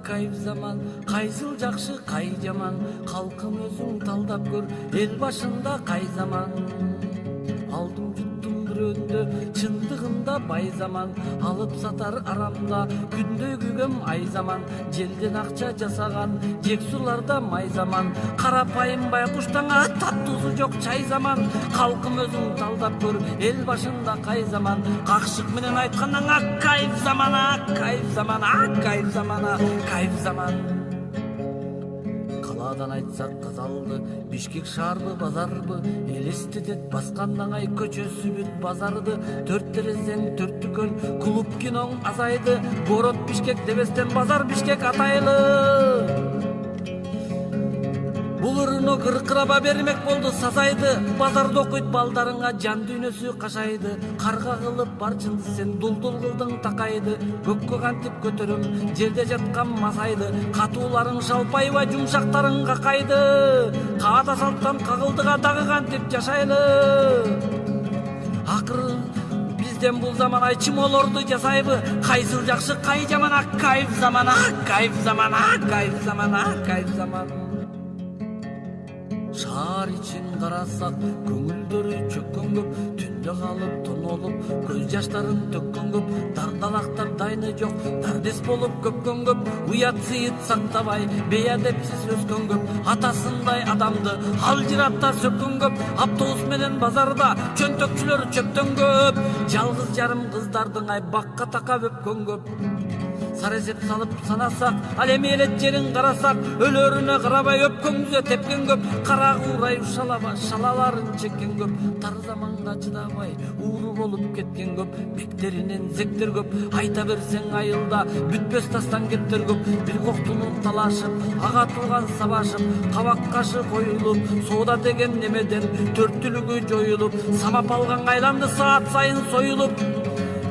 кайф заман, кайсыл жакшы кай жаман, калкым өзүң талдап көр, эл башында кай заман. Алдым жуттум бирөөндө, чындыгында бай заман, алып сатар арамда, күндө күгөм ай заман, желден акча жасаган, жексуларда май заман, карапайым байкуштаңа таттуусу жок чай заман, калкым өзүң талдап көр, эл башында кай заман, какшык менен айткандан кайф заман, кайф заман, кайф заман, кайф заман. Калаадан айтсак казалды, Бишкек шаарбы базарбы, элестетет баскандан ай көчөсү бүт базарды, төрт терезең төрт дүкөн, клуб киноң азайды, город Бишкек дебестен базар Бишкек атайлы. Бул ырыно кыркыраба бермек болду сазайды, базарда окуйт балдарыңа жан дүйнөсү кашайды, карга кылып барчыңды сен дулдул кылдың такайды, көккө кантип көтөрөм, жерде жаткан мазайды, катууларың шалпайба жумшактарың какайды, каата салттан кагылдыга дагы кантип жашайлы. Акыры бизден бул заман ай чымолорду жасайбы, кайсыл жакшы кай жаман, кайф заман, кайф заман, кайф заман, кайф заман. Шаар ичин карасак, көңүлдөрү чөккөн көп, түндө калып тонолуп, көз жаштарын төккөн көп, дардалактар дайны жок, дардес болуп көпкөн көп, уят сыйыт сактабай, бейадепсиз өскөн көп, атасындай адамды алжыраттар сөккөн көп, автобус менен базарда чөнтөкчүлөр чөптөн көп, жалгыз жарым кыздардын ай бакка такап өпкөн көп. Саресеп салып санасак, ал эми элет жерин карасак, өлөрүнө карабай өпкөнгүзө тепкен көп, кара куурай шалаларын чеккен көп, тар заманга чыдабай ууру болуп кеткен көп, бектеринен зектер көп, айта берсең айылда бүтпөс тастан кептер көп, бир коктунуп талашып, ага тууган сабашып, кабак кашы коюлуп, соода деген немеден төрттүлүгү жоюлуп, самап алган айланды саат сайын союлуп,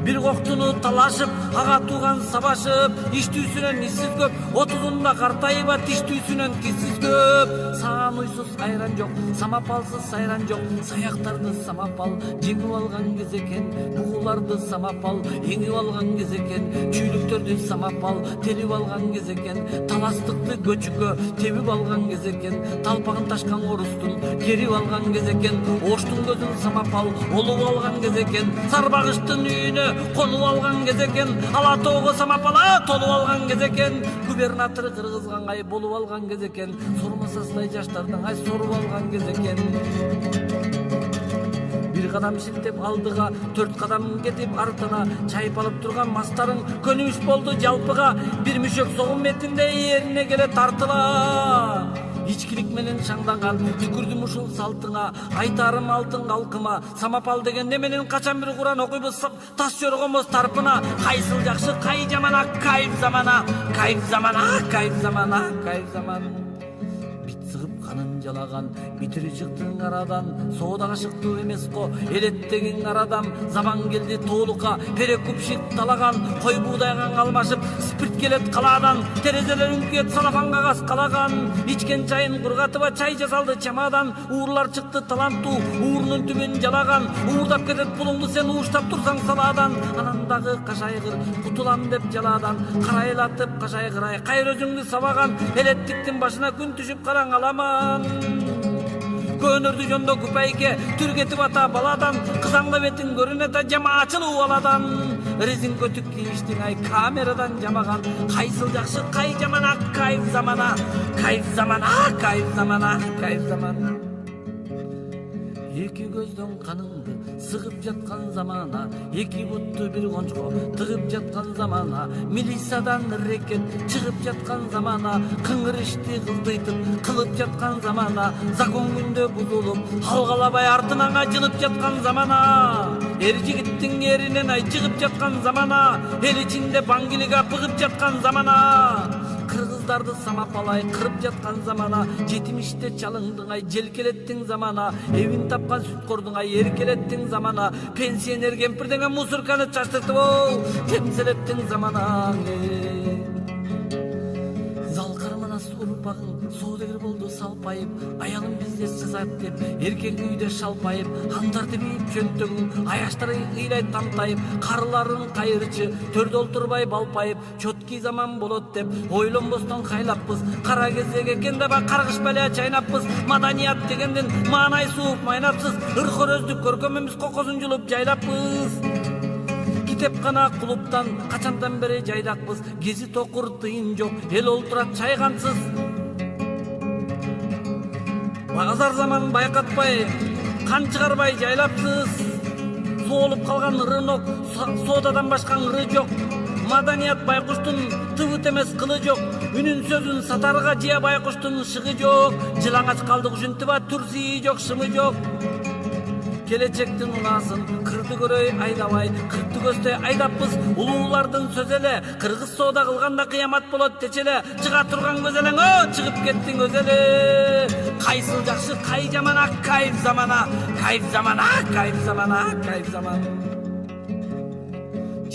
бир коктуну талашып, ага тууган сабашып, иштүүсүнөн иссиз көп, 30-unda картайыба тиштүүсүнөн тиссиз көп. Саан уйсуз айран жок, самапалсыз сайран жок, саяктарды самапал жеңип алган кез экен, бугуларды самапал эңип алган кез экен, чүйлүктөрдү самапал телип алган кез экен, таластыкты көчүккө тебип алган кез экен, талпагын ташкан орустун керип алган кез экен, оштун көзүн самапал олуп алган кез экен, сарбагыштын үйүнө конуп алган кез экен, ала тоого самапала толуп алган кез экен, губернатор кыргызган ай болуп алган кез экен, сормасасындай жаштардын ай соруп алган кез экен. Бир кадам шилтеп алдыга, 4 кадам кетип артына, чайпалып турган мастарың көнүмүш болду жалпыга, бир мүшөк согум метинде эрине келе тартыла. Ичкилик менен шаңданган түкүрдүм ушул салтыңа, айтарым алтын калкыма, самапал деген неменен качан бир Куран окуйбуз, тас жоргонбуз тарпына, кайсыл жакшы кай жаман, кайф замана, кайф заман, кайф заман, кайф заман. Бит сыгып канын жалаган, битири чыктың арадан, соодага шыктуу эмес го, элеттегиң арадан, заман келди тоолукка, перекупщик талаган, кой буудайга алмашып, спирт келет калаадан, терезелерин күйөт салафан кагаз калаган, ичкен чайын кургатыба чай жасалды чамадан, уурлар чыкты таланттуу, уурунун түбүн жалаган, уурдап кетет пулуңду сен ууштап турсаң салаадан, анан дагы кашайгыр, кутулам деп жалаадан, карайлатып кашайгырай, кайыр өзүңдү сабаган, элеттиктин башына күн түшүп караң аламан. Көнөрдү жондо күпайке, түргетип ата баладан, кызаңда бетин көрүнөт жамаачылуу аладан, резинка түк кийиштиң ай камерадан жамаган, кайсыл жакшы кай жаман, кайф замана, кайф замана, кайф замана, кайф заман. Эки көздөн каныңды сыгып жаткан замана, эки бутту бир кончко тыгып жаткан замана, милициядан рекет чыгып жаткан замана, кыңыр ишти кылдыйтып кылып жаткан замана, закон күндө бузулуп алгалабай артынан жылып жаткан замана, эр жигиттин эринен ай жыгып жаткан замана, эл ичинде баңгилиге быгып жаткан замана, кыргыздарды самапалай кырып жаткан замана, жетимиште чалыңдың ай желкелеттиң замана, эвин тапкан сүткордуң ай эркелеттиң замана, пенсионер кемпирден мусорканы чачтыртып темселеттиң замана. Залкырмын манас урпагың соодагер болду салпайып, аялым бизде сызат деп, эркек үйдө шалпайып, андарды бийип чөнтөгүң, аяштары ыйлай тантайып, карыларын кайырчы, төрдө олтурбай балпайып, чөткий заман болот деп, ойлонбостон кайлаппыз, кара кезек экен деп каргыш беле чайнаппыз, маданият дегенден маанай сууп майнапсыз, ыркөрөздүк көркөмүбүз кокосун жулуп жайлаппыз. Китепкана клубтан качандан бери жайдакпыз, гезит окур тыйын жок, эл олтурат чайгансыз. Азар заман байкатпай, кан чыгарбай жайлапсыз. Соолуп калган рынок, соодадан башка ыры жок. Маданият байкуштун тыбыт эмес кылы жок. Үнүн сөзүн сатарга жия байкуштун шыгы жок. Жылаңач калды ушинтиба турсии жок, шымы жок. Келечектин унаасын кырды көрөй айдабай, кырды көздөй айдаппыз. Улуулардын сөз эле, кыргыз соода кылганда кыямат болот дечеле. Чыга турган көз элең, чыгып кеттиң өз эле. Кайсыл жакшы, кай жаман, кайф замана, кайф замана, кайф замана, кайф заман.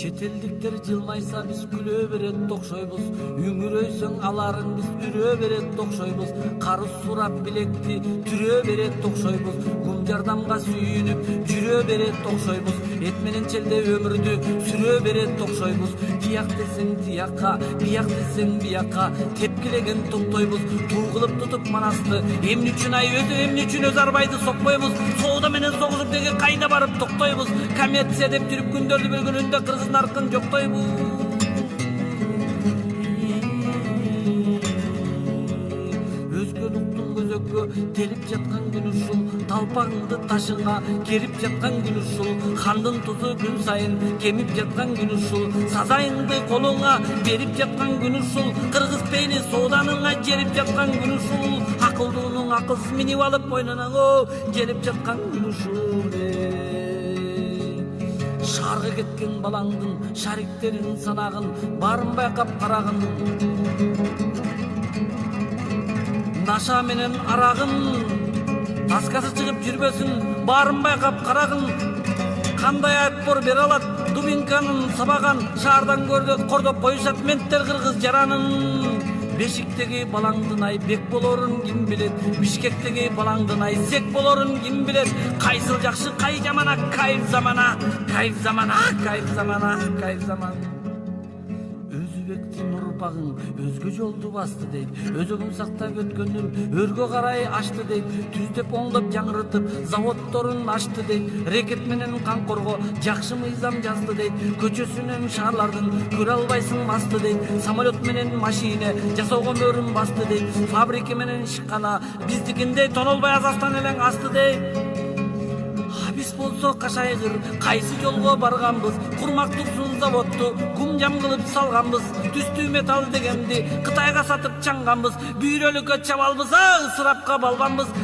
Чет элдиктер жылмайса биз күлө берет окшойбуз, үңүрөйсөң аларын биз үрө берет окшойбуз, карыз сурап билекти түрө берет окшойбуз, кум жардамга сүйүнүп жүрө берет окшойбуз, эт менен челде өмүрдү сүрө берет окшойбуз, тияк десең тиякка, бияк десең биякка, тепкилеген токтойбуз, туу кылып тутуп манасты, эмне үчүн эмне үчүн өз арбайды сокпойбуз, соода менен согушуп деге кайда барып токтойбуз, коммерция деп жүрүп күндөрдү бөлгөнүндө кыргыз наркын жоктойбу. Өзгө улуттун көзөккө телип жаткан күн ушул, талпагыңды ташыңа керип жаткан күн ушул, хандын тузу күн сайын кемип жаткан күн ушул, сазайыңды колуңа берип жаткан күн ушул, кыргыз пейли сооданыңа жерип жаткан күн ушул, акылдуунун акылсыз минип алып мойнуна желип жаткан күн ушул. Шаргы кеткен балаңдын шариктерин санагын, барын байкап карагын. Наша менен арагын, таскасы чыгып жүрбөсүн, барын байкап карагын. Кандай отпор бере алат дубинканын сабаган, шаардан кордоп коюшат менттер кыргыз жаранын. Бешиктеги балаңдын ай бек болорун ким билет, Бишкектеги балаңдын ай зек болорун ким билет. Кайсыл жакшы, кай жамана, кайф замана, кайф замана, кайф замана, кайф заман. Өзбектин урпагың өзгө жолду басты дейт, өзөгүн сактап өткөндүн өргө карай ашты дейт, түздеп оңдоп жаңырытып заводдорун ачты дейт, рекет менен камкорго жакшы мыйзам жазды дейт, көчөсүнөн шаарлардын көрө албайсың масты дейт, самолет менен машине жасоого мөрүн басты дейт, фабрика менен ишкана биздикиндей тонолбой Азастан элең асты дейт. Биз болсо кашайгыр, кайсы жолго барганбыз, курмак турсун заводду кумжам кылып салганбыз, түстүү металл дегенди Кытайга сатып чаңганбыз, бүйрөлүккө чабалбыз, ысырапка балбанбыз.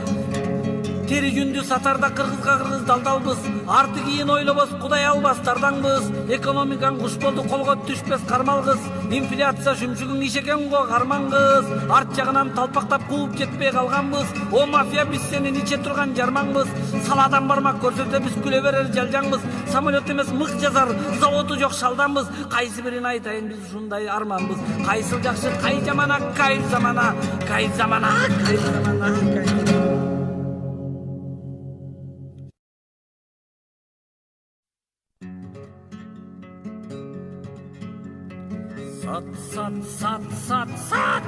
Тери жүндү сатарда кыргызга кыргыз далдалбыз, арты кийин ойлобос кудай албас дардаңбыз, экономикаң куш болду колго түшпөс кармалгыз, инфляция шүмшүгүң ишекен го кармаңгыз, арт жагынан талпактап кууп жетпей калганбыз, о мафия биз сенин иче турган жармаңбыз, саладан бармак көрсөтө биз күлө берер жалжаңбыз, самолет эмес мык жазар заводу жок шалданбыз, кайсы бирин айтайын биз ушундай арманбыз, кайсыл жакшы, кай жамана, кайф замана, кайф замана, кайф замана, кайф замана. Сат, сат, сат, сат, сат.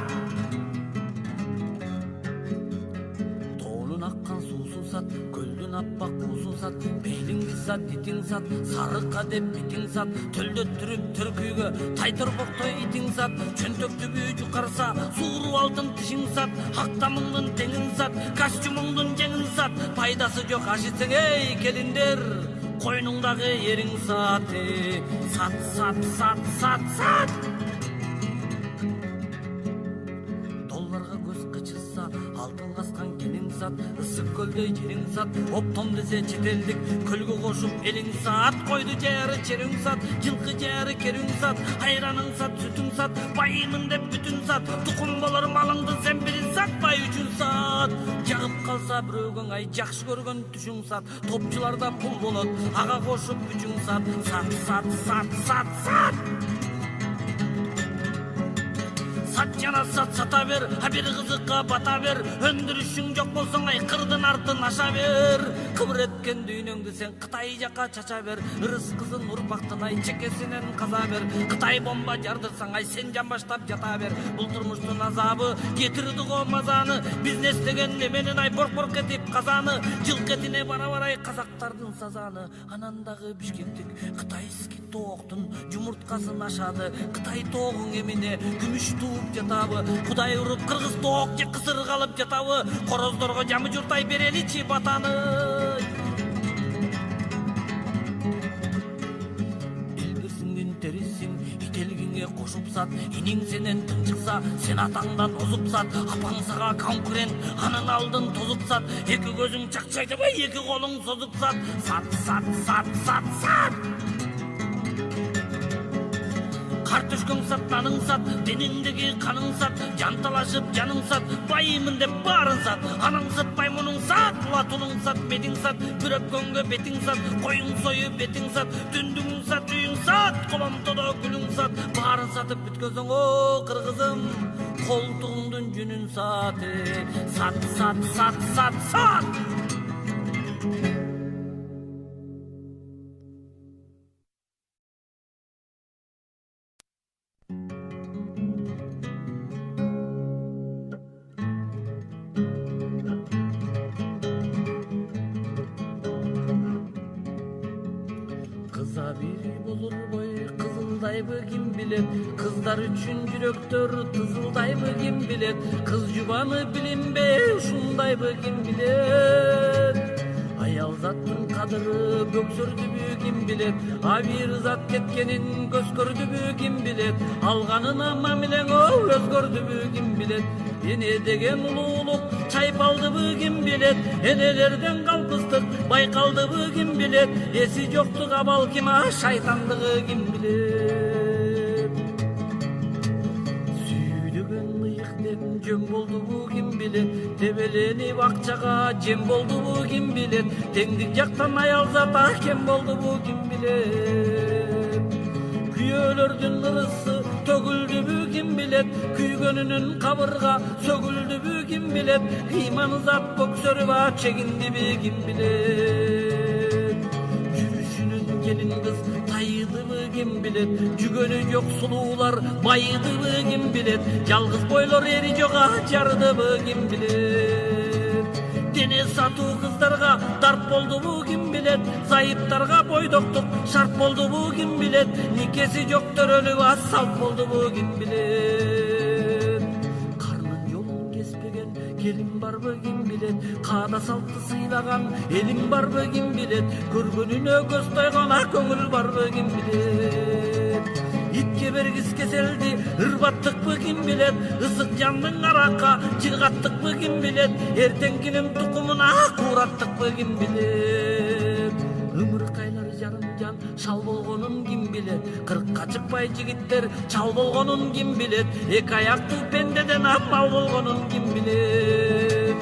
Тоонун аккан суусун сат, көлдүн аппак куусун сат, бейлиңди сат, дитиң сат, сарыкка деп битиң сат, төлдөттүрүп түркүйгө тайторбоктой итиң сат, чөнтөктү бүү жукарса, сууру алтын тишиң сат, актамыңдын теңин сат, костюмуңдун жеңин сат, пайдасы жок ашитсең эй келиндер, койнуңдагы ериң сат, сат, сат, сат, сат, сат. Алтын каскан кениң сат, ысык көлдөй жериң сат, оптом десе четелдик көлгө кошуп элиң сат, койду жаары чериң сат, жылкы жаары кериң сат, айраның сат, сүтүң сат, байымын деп бүтүн сат, тукум болор малыңды сен бирин сат, бай үчүн сат, жагып калса бирөөгөң ай жакшы көргөн түшүң сат, топчуларда пул болот, ага кошуп үчүң сат, сат, сат, сат, сат, сат. сат жана сата бер, бир кызыкка бата бер, өндүрүшүң жок болсоң ай кырдын артын аша бер. Кыбыр эткен дүйнөңдү сен Кытай жака чача бер, ырыс кызын урпактын ай чекесинен каза бер. Кытай бомба жардырсаң ай сен жамбаштап жата бер. Бул турмуштун азабы кетирди го мазаны, биз эстеген неменин ай борк этип казаны, жылк этине бара-барай казактардын сазаны. Анан дагы Бишкектик кытайский тооктун жумурткасын ашады. Кытай тоогуң эмине күмүш тууп жатабы, Кудай уруп кыргыз тоок же кысыр калып жатабы, короздорго жамы журтай береличи батаны. Элбирсиңдин терисиң ителгиңе кошуп сат, иниң сенен тынчыкса сен атаңдан озуп сат, апаң сага конкурент анын алдын тозуп сат, эки көзүң чакчайдыбай эки колуң созуп сат, сат. Кар түшкөң сат, наның сат, денеңдеги каның сат, жанталашып жаның сат, байымын деп барын сат, анаң сат, маймунуң сат, латуның сат, бетиң сат, бір өпкөнгө бетиң сат, коюң сою бетиң сат, түндүңүң сат, үйүң сат, коломтодо гүлүң сат, барын сатып бүткөзөң о кыргызым, колтугуңдун жүнүн сат, сат. Бiri болурбой кызылдайбы ким билет, кыздар үчүн жүрөктөр тызылдайбы ким билет, кыз жубаны билинбе ушундайбы ким билет. Аял заттын кадыры бөксөрдүбү ким билет, а бир зат кеткенин көз көрдүбү ким билет, алганына мамилең өзгөрдүбү ким билет. Эне деген улуулук чайпалдыбы ким билет, энелерден калпыстык байкалдыбы ким билет, эси жоктук абалким шайтандыгы ким билет. Сүйдөгөн ыйык деп жөн болдубу ким билет, тебеленип акчага жем болдубу ким билет, теңдик жактан аял зата кем болдубу ким билет. Күйөөлөрдүн ырысы төгүлдүбү ким билет, күйгөнүнүн кабырга сөгүлдүбү ким билет, ыйманы зат бөксөрүбө чегиндиби ким билет. Жүрүшүнүн келин кыз тайыдыбы ким билет, жүгөнү жок сулуулар байыдыбы ким билет, жалгыз бойлор эри жок жарыдыбы ким билет. Дене сатуу кыздарга дарт болдубу ким билет, зайыптарга бойдоктук шарт болдубу ким билет, никеси жок төрөлүп салт болдубу ким билет. Карнын жолун кеспеген келин барбы ким билет, каада салтты сыйлаган элим барбы ким билет, көргөнүнө көз тойгон көңүл барбы ким билет. Итке бергиз кеселди ырбаттыкпы ким билет, ысык жандын аракка жыргаттыкпы ким билет, эртеңкинин тукумуна кураттыкпы ким билет. Ымыркайлар жарым жан шал болгонун ким билет, кыркка чыкпай жигиттер чал болгонун ким билет, эки аяктуу пендеден мал болгонун ким билет.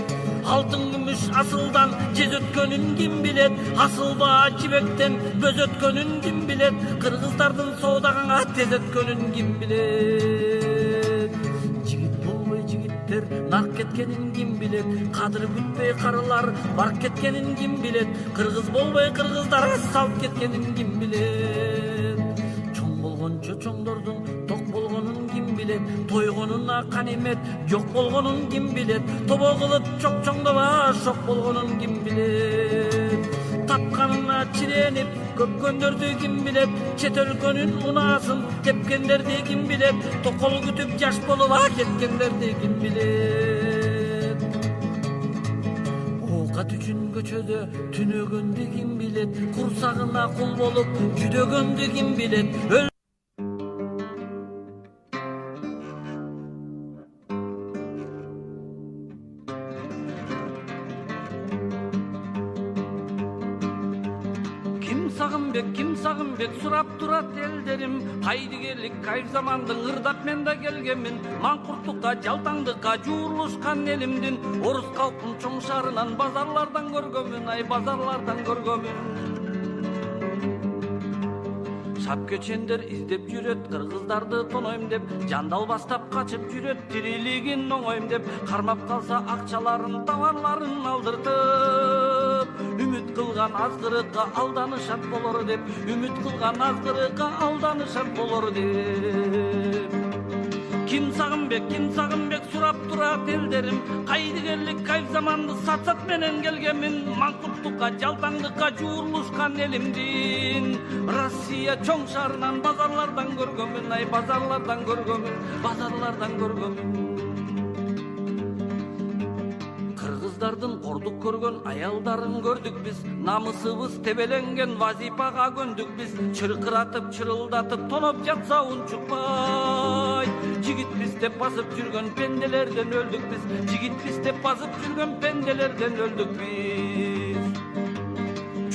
Алтын күмүш асылдан жез өткөнүн ким билет, асылба жибектен бөз өткөнүн ким билет, кыргыздардын соодагаңа тез өткөнүн ким билет. Жигит болбой жигиттер нарк кеткенин ким билет, кадыр бүтпөй карылар барк кеткенин ким билет, кыргыз болбой кыргыздар салт кеткенин ким билет. Чоң болгончо чоңдордун ток болгонун ким билет, тойгонуна канимет жок болгонун ким билет, тобо кылып чок-чоңдоба шок болгонун ким билет. Тапканына чиренип көпкөндөрдү ким билет, чет өлкөнүн унаасын тепкендерди ким билет, токол күтүп жаш болуп кеткендерди ким билет. Оокат үчүн көчөдө түнөгөндү ким билет, курсагына кул болуп жүдөгөндү ким билет. Ким сагынбек сурап турат элдерим, кайдыгерлик кайф замандын ырдап мен да келгенмин, маңкурттукка жалтаңдыкка жуурулушкан элимдин, орус калкын чоң шаарынан базарлардан көргөмүн, ай базарлардан көргөмүн. Шапкечендер издеп жүрөт кыргыздарды тонойм деп, жандал бастап качып жүрөт тирилигин оңойм деп, кармап калса акчаларын товарларын алдыртып, үмүт кылган азгырыкка алданышат болор деп, үмүт кылган азгырыкка алданышат болор деп. Ким сагынбек сурап турат элдерим, кайдыгерлик кайф заманды сатсат менен келгенмин, маңкурттукка жалтаңдыкка жуурулушкан элимдин Россия чоң шаарынан базарлардан көргөнмүн, ай базарлардан көргөнмүн. Кыргыздардын кордук көргөн аялдарын көрдүк биз, намысыбыз тебеленген вазипага көндүк биз, чыркыратып чырылдатып тоноп жатса унчукпай, жигитпиз деп басып жүргөн пенделерден өлдүк биз, жигитпиз деп басып жүргөн пенделерден өлдүк биз.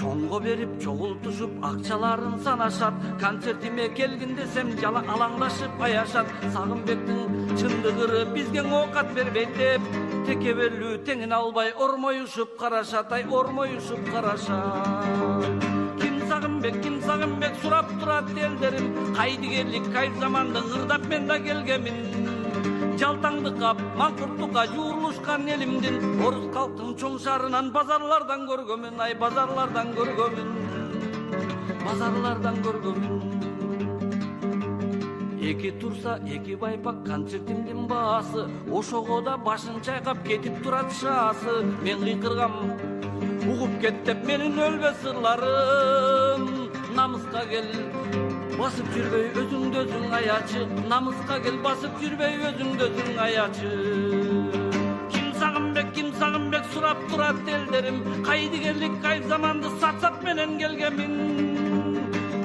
Чоңго берип чогултушуп акчаларын санашат, концертиме келгин десем жала алаңдашып аяшат, Сагынбектин чындыгыры бизге оокат бербейт деп, текебелүү теңин албай ормоюшуп карашат, ай ормоюшуп карашат. Ким Сагынбек сурап турат элдерим, кайдыгерлик кайф заманды ырдап мен да келгемин, жалтаңдыкка маңкурттукка жуурулушкан элимдин орус калктын чоң шаарынан базарлардан көргөмүн, ай базарлардан көргөмүн. Эки турса эки байпак концертимдин баасы, ошого да башын чайкап кетип турат шаасы. Мен кыйкыргам угуп кет деп менин өлбөс сырларым, намыска кел басып жүрбөй өзүңдү өзүң аячы, намыска кел басып жүрбөй өзүңдү өзүң аячы. Ким Сагынбек сурап турат элдерим, кайдыгерлик кайф заманды сатсат менен келгенмин,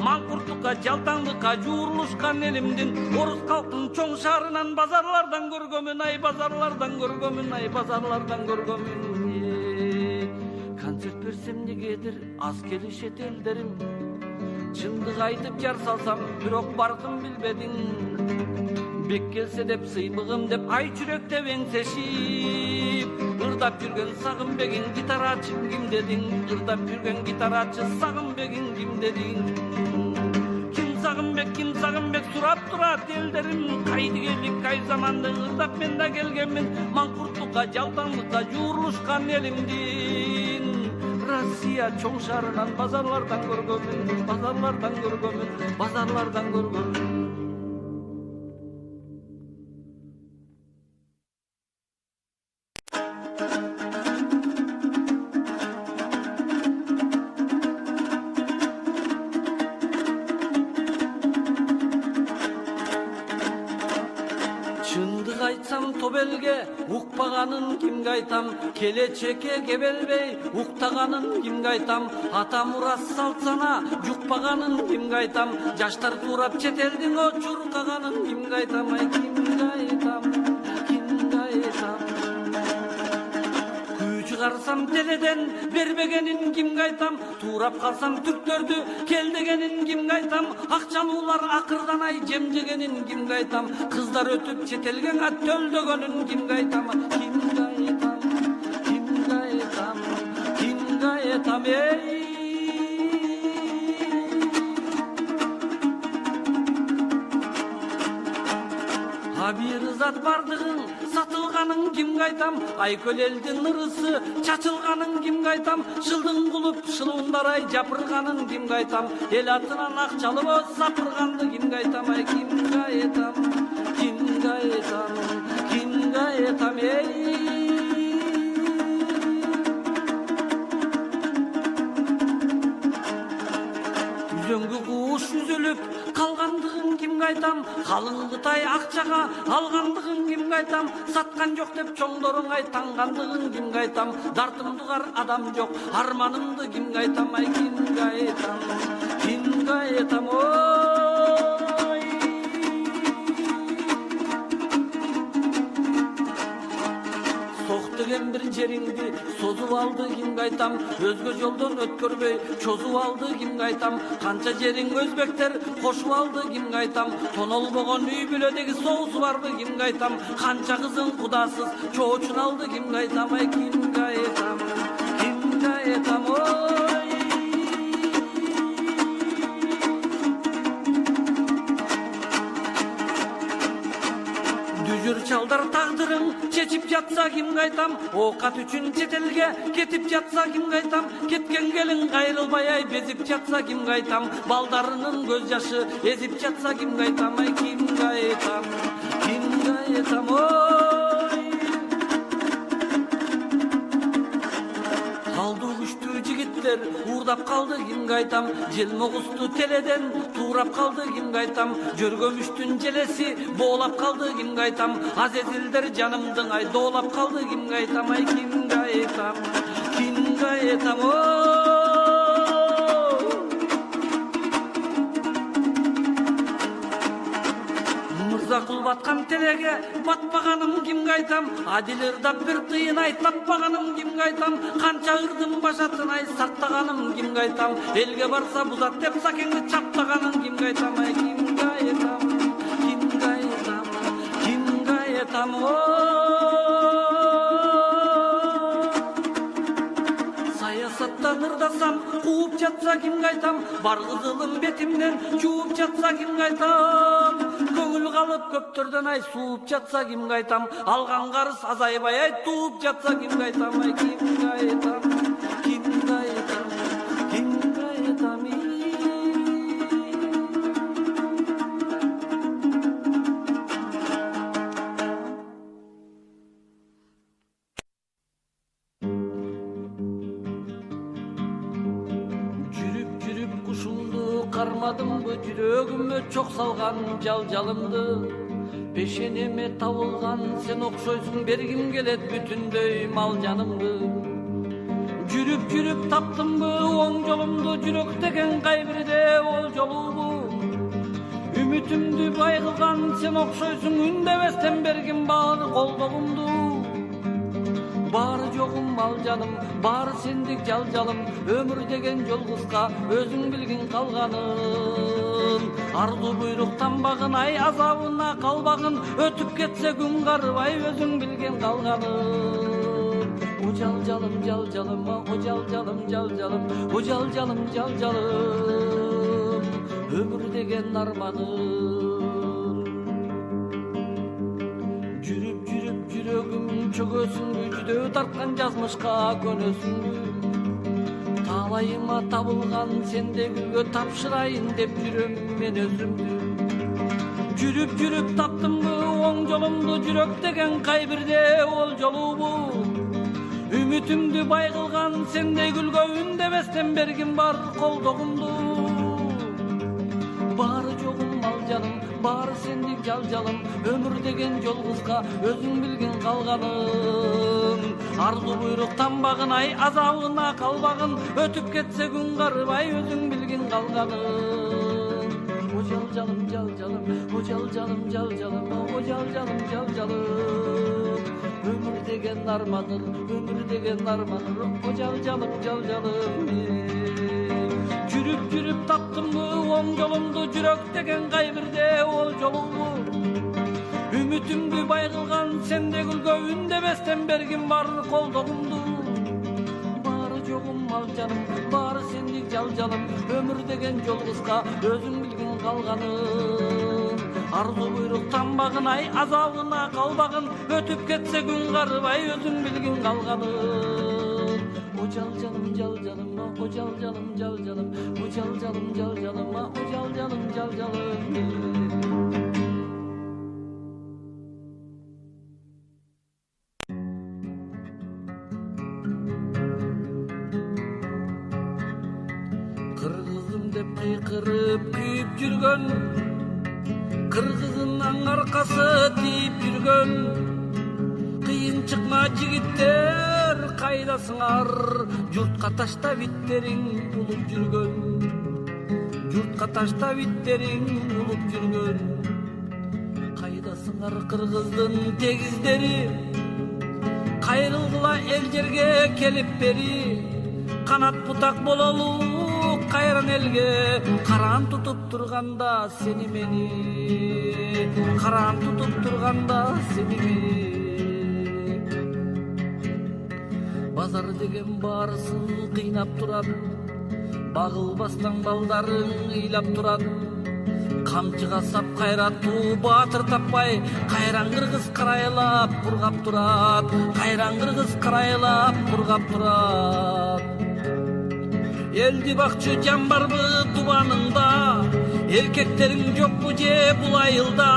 маңкурттукка жалтаңдыкка жуурулушкан элимдин орус калктын чоң шаарынан базарлардан көргөмүн, ай базарлардан көргөмүн. Концерт берсем негедир аз келишет элдерим, чындык айтып жар салсам бирок баркын билбедиң, бек келсе деп сыймыгым деп ай жүрөктеп эңсешип, ырдап жүргөн Сагынбегиң гитарачы ким дедиң, ырдап жүргөн гитарачы Сагынбегиң ким дедиң. Ким Сагынбек сурап турат элдерим, кайдыгерлик кайф заманды ырдап мен да келгенмин, маңкурттукка жалтаңдыкка жуурулушкан элимдин Россия чоң шаарынан базарлардан көргөмүн. Чындык айтсам тобелге укпаганын кимге айтам, келечекке кебелбей уктаганын кимге айтам, ата мурас салт сана жукпаганын кимге айтам, жаштар туурап чет элдин очуркаганын кимге айтам, ай кимге айтам. Күй чыгарсам теледен бербегенин кимге айтам, туурап калсам түрктөрдү кел дегенин кимге айтам, акчалуулар акырданай жемжегенин кимге айтам, кыздар өтүп чет элге төлдөгөнүн кимге айтам, эй. Бир зат бардыгын сатылганын кимге айтам, айкөл элдин ырысы чачылганын кимге айтам, шылдың кулуп шылуундар-ай жапырганын кимге айтам, эл атынан акчалып сапырганды кимге айтам, ай кимге айтам, эй. Үзөңгү куш үзүлүп калгандыгын кимге айтам, калың Кытай акчага алгандыгын кимге айтам, саткан жок деп чоңдоруң айтангандыгын кимге айтам, дартымдыгар адам жок арманымды кимге айтам, ай кимге айтам, ой. Сок деген бир жериңди созуп алды кимге айтам, өзгө жолдон өткөрбөй чозуп алды кимге айтам, канча жериң өзбектер кошуп алды кимге айтам, тонолбогон үй бүлөдөгү соусу барбы кимге айтам, канча кызың кудасыз чоочун алды кимге айтам, ай кимге айтам, ой. Büyür çaldar tağdırın çeçip yatsa kim kaytam, okat üçün çetelge ketip yatsa kim kaytam, ketken gelin gayrılbay ay bezip yatsa kim kaytam, baldarının göz yaşı ezip yatsa kim kaytam, ay kim kaytam, kim kaytam oy. Kaldı güçtü jigitler uğurdap kaldı kim kaytam, jelme kustu teleden tuğrap kaldı kim kaytam, jörgömüştün jelesi boğlap kaldı kim kaytam, azezilder canımdın ay doğlap kaldı kim kaytam, ay kim kaytam, kim kaytam oy. Kul batkan telege batpaganım kim kaytam, adilirda bir tıyın ay tappaganım kim kaytam, kança ırdım başatın ay saktagaным kim kaytam, elge barsa buzat dep sakengni çaptaganım kim kaytam, ay kim kaytam, kim kaytam, kim kaytam sayasattan ırdasam kuup jatsa kim kaytam, bar kızılım betimden çuup jatsa kim kaytam, көңіл қалып көптөрдөн ай сууп жатса ким кайтам, алган карыз азайбай ай тууп жатса ким кайтам, ай ким кайтам, ким кайтам, ким кайтам. Жүрүп жүрүп кушумду кармадымбы, жүрөгүмө чок салган жалжалымды, пешенеме табылган сен окшойсуң, бергим келет бүтүндөй мал жанымды. Жүрүп жүрүп таптымбы оң жолумду, жүрөк деген кайбирде ол жолубу, үмүтүмдү бай кылган сен окшойсуң, үндебестен бергим баары колдогумду. Бары жогум мал жаным, бары сендик жалжалым, өмүр деген жол кыска, өзүң билгин калганын. Арду буйруктан багын ай азабына калбагын, өтүп кетсе күн карыбай өзүң билген калганын. О жалжалым жалжалым, о жалжалым жалжалым, о жалжалым жалжалым, өмүр деген арманым. Жүрөгүм чөгөсүңбү, жүдөө тарткан жазмышка көнөсүңбү, талайыма табылган сенде гүлгө тапшырайын деп жүрөм мен өзүмдү. Жүрүп жүрүп таптымбы оң жолумду, жүрөк деген кайбирде ол жолубу, үмүтүмдү бай кылган сенде гүлгө үндебестен бергим бар колдогумду. Бары жогум мал жаным, бары сендик жалжалым, өмүр деген жол кыска, өзүң билген калганын. Арду буйруктан багын ай азабына калбагын, өтүп кетсе күн карыбай өзүң билген калганын. О жалжалым жалжалым, о жалжалым жалжалым, о жалжалым жалжалым, өмүр деген арманыр, өмүр деген арманыр, о жалжалым жалжалым. Жүрүп жүрүп таптымбы оң жолумду, жүрөк деген кайбирде ол жолубу, үмүтүмдү бай кылган сенде гүлгө үндебестен бергим бар колдогумду. Бары жогум мал жаным, бары сендик жалжалым, өмүр деген жол кыска, өзүң билген калганын. Арду буйруктан багын ай азабына калбагын, өтүп кетсе күн карыбай өзүң билген калганын. O жалжалым жалжалым, o жалжалым жалжалым, o жалжалым жалжалым, o жалжалым жалжалым. Кыргызым деп кыйкырып күйүп жүргөн, кыргызынын аркасы тийип жүргөн, кыйын чыкма жигиттер кайдасыңар, журтка таштап иттериң улуп жүргөн, журтка таштап иттериң улуп жүргөн. Кайдасыңар кыргыздын тегиздери, кайрылгыла эл жерге келип бери, канат бутак бололу кайран элге, караан тутуп турганда сени мени, караан тутуп турганда сени мени. Базар деген баарысын кыйнап турат, багылбастан балдарың ыйлап турат, камчыга сап кайраттуу баатыр таппай кайран кыргыз карайлап бургап турат, кайран кыргыз карайлап бургап турат. Элди бакчы жан барбы тубаныңда, эркектериң жокпу же бул айылда?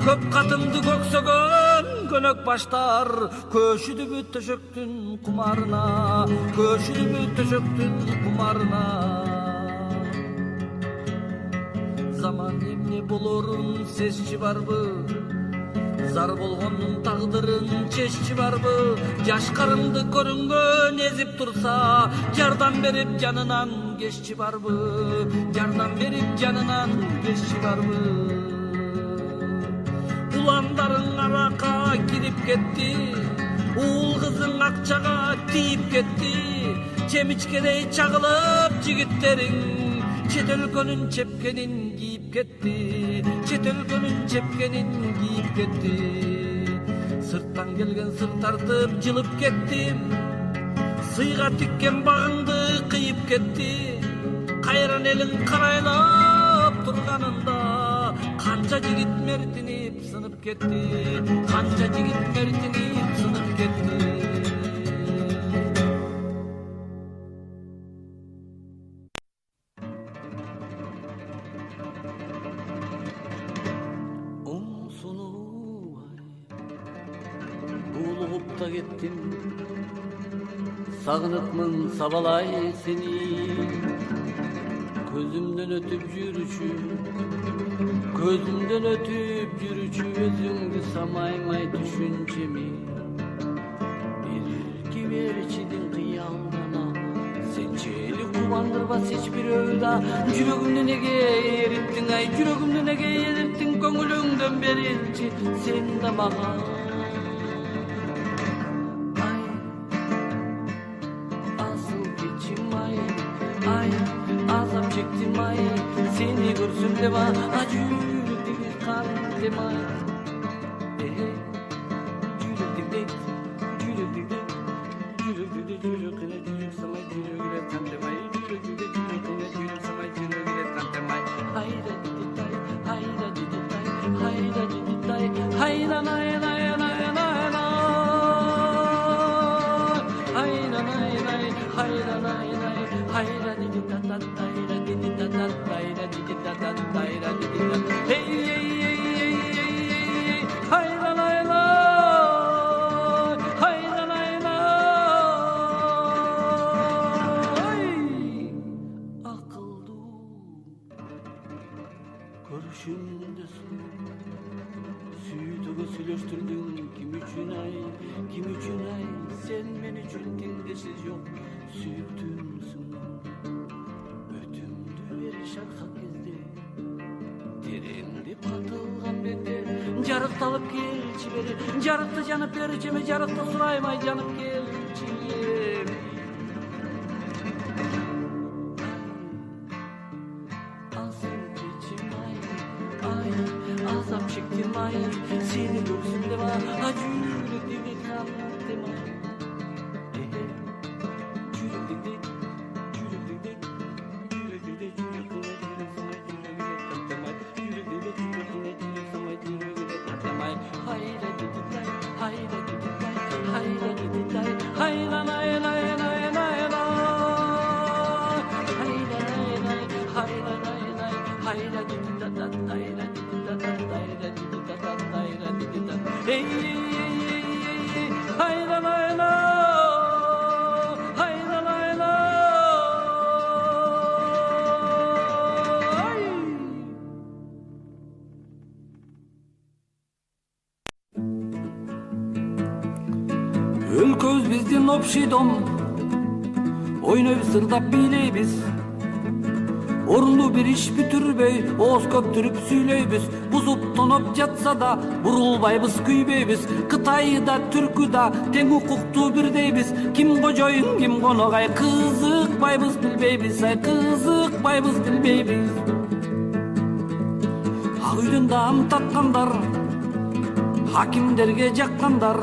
Көп катынды көксөгөн көнөк баштар көшүдүбү төшөктүн кумарына, көшүдүбү төшөктүн кумарына. Заман эмне болорун сезчи барбы? Зар болгондун тагдырын чеччи барбы? Жаш карымды көрүнгөн эзип турса, жардам берип жанынан кеччи барбы? Жардам берип жанынан кеччи барбы? Уландарың аракка кирип кетти, уул кызың акчага тийип кетти. Чемичкедей чагылып жигиттериң чет өлкөнүн чепкенин кийип кетти, чет өлкөнүн чепкенин кийип кетти. Сырттан келген сыр тартып жылып кеттим, сыйга тиккен багыңды кыйып кетти. Кайран элиң карайлап турганында канча жигит мертинип сынып кетти, канча жигит мертинип сынып кетти. Булугупта кеттим, сагынытмын сабалай сени. Көзүмдөн өтүп жүрүчү, көзүмдөн өтүп жүрүчү өзүңдү самаймай түшүнчеми. Бирки берчидин кыялдана, сенчели кубандырбас эч бирөөдө. Жүрөгүмдү неге эриттиң ай, жүрөгүмдү неге эриттиң? Көңүлүңдөн берилчи сен да мага. Seni görsün de bana acıdır kan dema. Süydüğü sülöştürdün kim üçün ay sen men üçün tengesiz yok süydüğümsün ötümdü bir şarkı kezde terendip katılgan bende jarıkta alıp kelçi beri jarıkta janıp berçeme jarıkta suraymay janıp kelçi azap çektim ay seni görsün var acıyla dili kandım ay Өлкөбүз биздин общий дом, ойнойбуз, сырдап бийлейбиз. Орунду бир иш бүтүрбөй, ооз көптүрүп сүйлөйбүз. Бузуп тоноп жатса да, бурулбайбыз, күйбөйбүз. Кытайда, түркүда тең укуктуу бирдейбиз. Ким кожоюн, ким коногай, кызыкпайбыз, билбейбиз, ай кызыкпайбыз, билбейбиз. Ак үйдөн даам таткандар, хакимдерге жаккандар.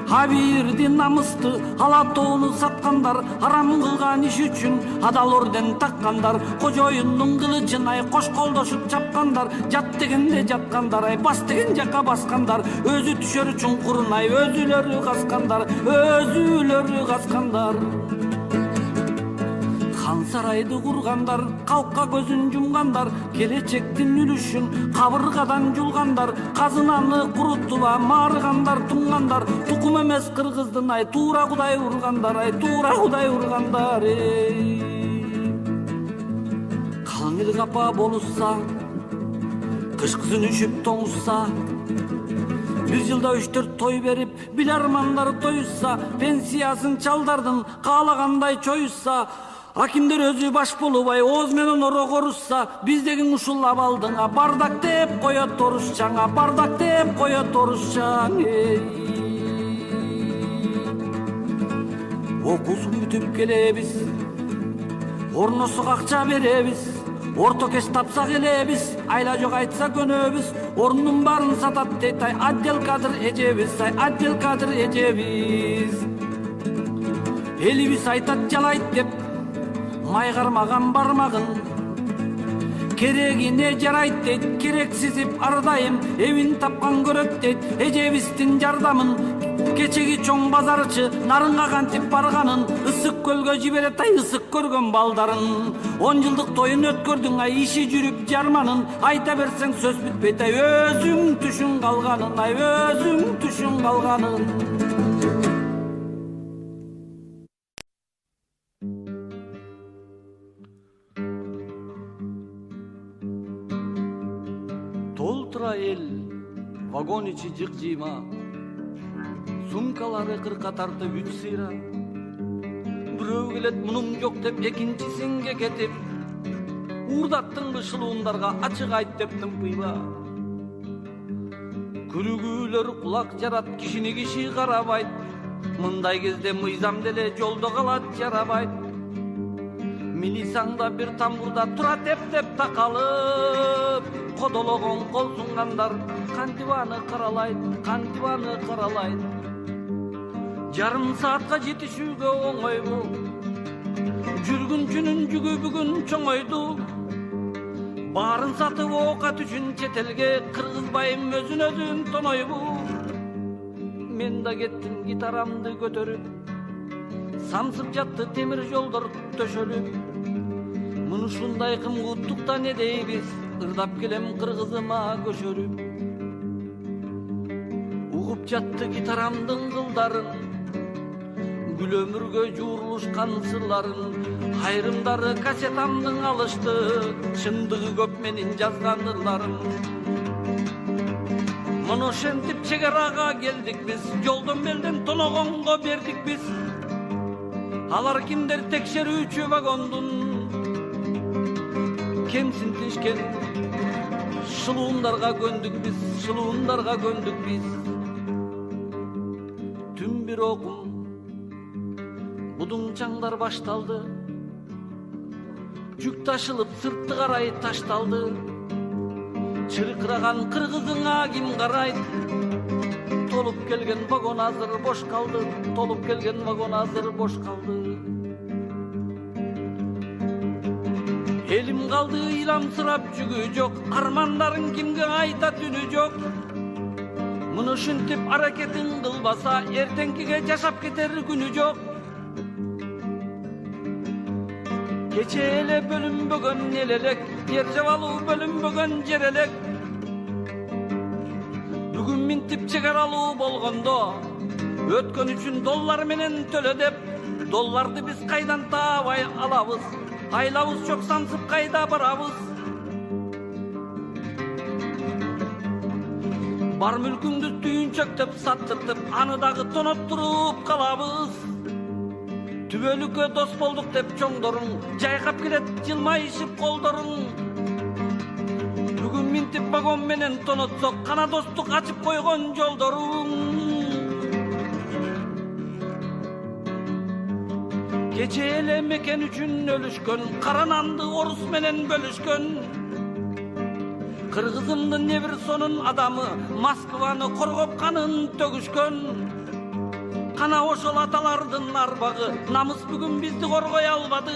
Хабирди намысты алатоону саткандар. чапкандар, арам кылган иш үчүн адал орден таккандар, кожоюндун кылычын ай кош колдошуп чапкандар, жат дегенде жаткандар, ай бас деген жакка баскандар, өзү түшөр чуңкурун ай өзүлөрү казкандар, өзүлөрү казкандар. Хан сарайды кургандар, калкка көзүн жумгандар, келечектин үлүшүн кабыргадан жулгандар, казынаны курутула марыгандар, туңгандар, тукум эмес кыргыздын ай туура кудай ургандар, ай туура кудай ургандар. Калың эл капа болушса, кышкызын үшүп тоңушса, бир жылда 3-4 той берип, билармандар тоюшса, пенсиясын чалдардын каалагандай чоюшса, акимдер өзү баш болуп ай ооз менен оро корушса, биз деген ушул абалдыңа бардак деп коет орусчаңа, бардак деп коет орусчаң. Окуусун бүтүп келебиз, орносок акча беребиз, орто кеч тапсак элебиз, айла жок айтса көнөбүз, орнунун баарын сатат дейт ай отдел кадр эжебиз, ай отдел кадр эжебиз. Элибиз айтат жалайт деп май кармаган бармагын, керегине жарайт дейт, керексизип ардайым, эбин тапкан көрөт дейт, эжебиздин жардамын, кечеги чоң базарчы нарынга кантип барганын, ысык көлгө жиберет ай ысык көргөн балдарын, 10 жылдык тоюн өткөрдүң ай иши жүрүп жарманын, айта берсең сөз бүтпөйт ай өзүң түшүн калганын, ай өзүң түшүн калганын. Толтура эл вагон ичи жык-жыйма, сумкалары кырка тартып 3 сыйра, бирөө келет мунум жок деп экинчисинге кетип, уурдаттыңбы шылуундарга ачык айт деп тымпыйба. Күрүгүүлөр кулак жарат, кишини киши карабайт, мындай кезде мыйзам деле жолдо калат жарабайт. Милисаңда бир тамбурда тура теп-теп такалып, кодологон кол сунгандар кантибаны каралайт, кантибаны каралайт. Жарым саатка жетишүүгө оңойбу, жүргүнчүнүн жүгү бүгүн чоңойду, баарын сатып оокат үчүн чет элге кыргызбайым өзүн тонойбу. Мен да кеттим гитарамды көтөрүп, самсып жатты темир жолдор төшөлүп, муну ушундай кымгуттукта не дейбиз, ырдап келем кыргызыма көшөрүп. Угуп жатты гитарамдын кылдарын, гүл өмүргө жуурулушкан сырларын, айрымдары кассетамдын алышты, чындыгы көп менин жазган ырларым. Муну ошентип чегарага келдик биз, жолдон белден тоногонго бердик биз. Алар кимдер текшерүүчү вагондун кемсинтишкен шылуундарга көндүк биз, шылуундарга көндүк биз. Түн бир окум будуңчаңдар башталды, жүк ташылып сыртты карай ташталды. Чыркыраган кыргызыңа ким карайт? Толуп келген вагон азыр бош калды, толуп келген вагон азыр бош калды. Элим калды ыйламсырап жүгү жок, армандарын кимге айтат үнү жок. Муну ушинтип аракетин кылбаса, эртеңкиге жашап кетер күнү жок. Кече эле бөлүнбөгөн эл элек, жер жабалуу бөлүнбөгөн жер элек. Бүгүн минтип чегаралуу болгондо, өткөн үчүн доллар менен төлө деп, долларды биз кайдан таабай алабыз? Айлабыз жок сансып кайда барабыз? Бар мүлкүңдү түйүнчөктөп саттыртып, аны дагы тоноттуруп калабыз. Түбөлүккө дос болдук деп чоңдоруң, жайкап келет жылмайышып колдоруң. Бүгүн минтип вагон менен тонотсок, кана достук ачып койгон жолдоруң. Кече эле мекен үчүн өлүшкөн, кара нанды орус менен бөлүшкөн. Кыргызымдын не бир сонун адамы, Москваны коргоп канын төгүшкөн. Кана ошол аталардын арбагы намыс бүгүн бизди коргой албады.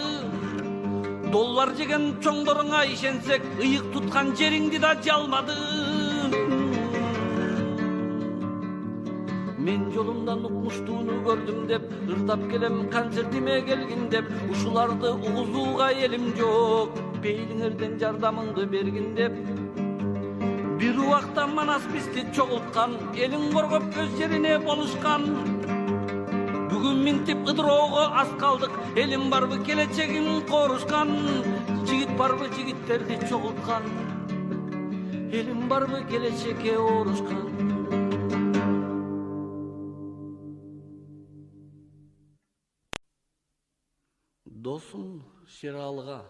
Доллар жеген чоңдоруңа ишенсек, ыйык туткан жериңди да жалмады. Мен жолумдан укмуштууну көрдүм деп, ырдап келем концертиме келгин деп, ушуларды угузууга элим жок, бейлиңерден жардамыңды бергин деп. Бир убакта манас бизди чогулткан, элиң коргоп өз жерине болушкан. Бүгүн минтип ыдыроого аз калдык, элим барбы келечегин корушкан. Жигит барбы жигиттерди чогулткан, элим барбы келечекке орушкан. Досум Шералыга.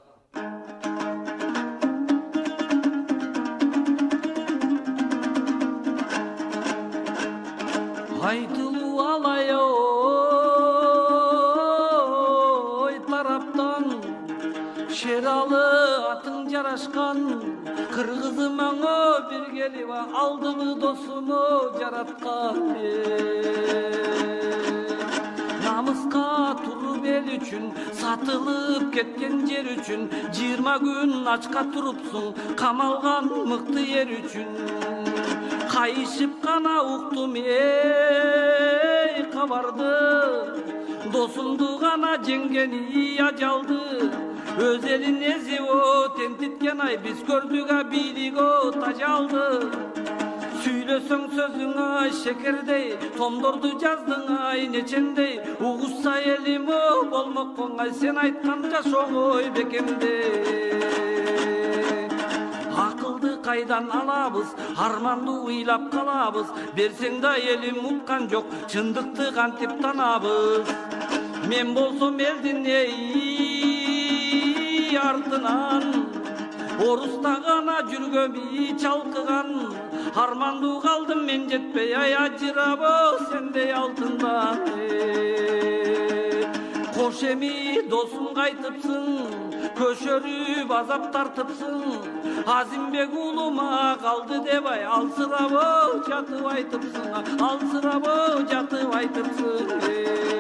Айтылуу алай ой тараптан, Шералы атың жарашкан, кыргызым аңа бир келип алдыбы досуму жараткан. Намыска туруп эл үчүн, сатылып кеткен жер үчүн, 20 күн ачка турупсуң, камалган мыкты ер үчүн. Кайышып гана уктум кабарды, досумду гана жеңгени ажалды. Өз элин эзип тентиткен ай, биз көрдүк бийлиго тажалды. Сүйлөсөң сөзүң ай шекердей, томдорду жаздың ай нечендей. Угушса элим болмок оңай, сен айткан жашооңой бекемдей. Акылды кайдан алабыз, арманды уйлап калабыз. Берсең да элим уткан жок, чындыкты кантип танабыз. Мен болсом элдин артынан, оруста гана жүргөм чалкыган. Арманду калдым мен жетпей, ай ажырабы сендей алтындан. Кош эми досум кайтыпсың, көшөрүп азап тартыпсың. Азимбек уулума калды деп ай, алсырабы жатып айтыпсың, алсырабы жатып айтыпсың.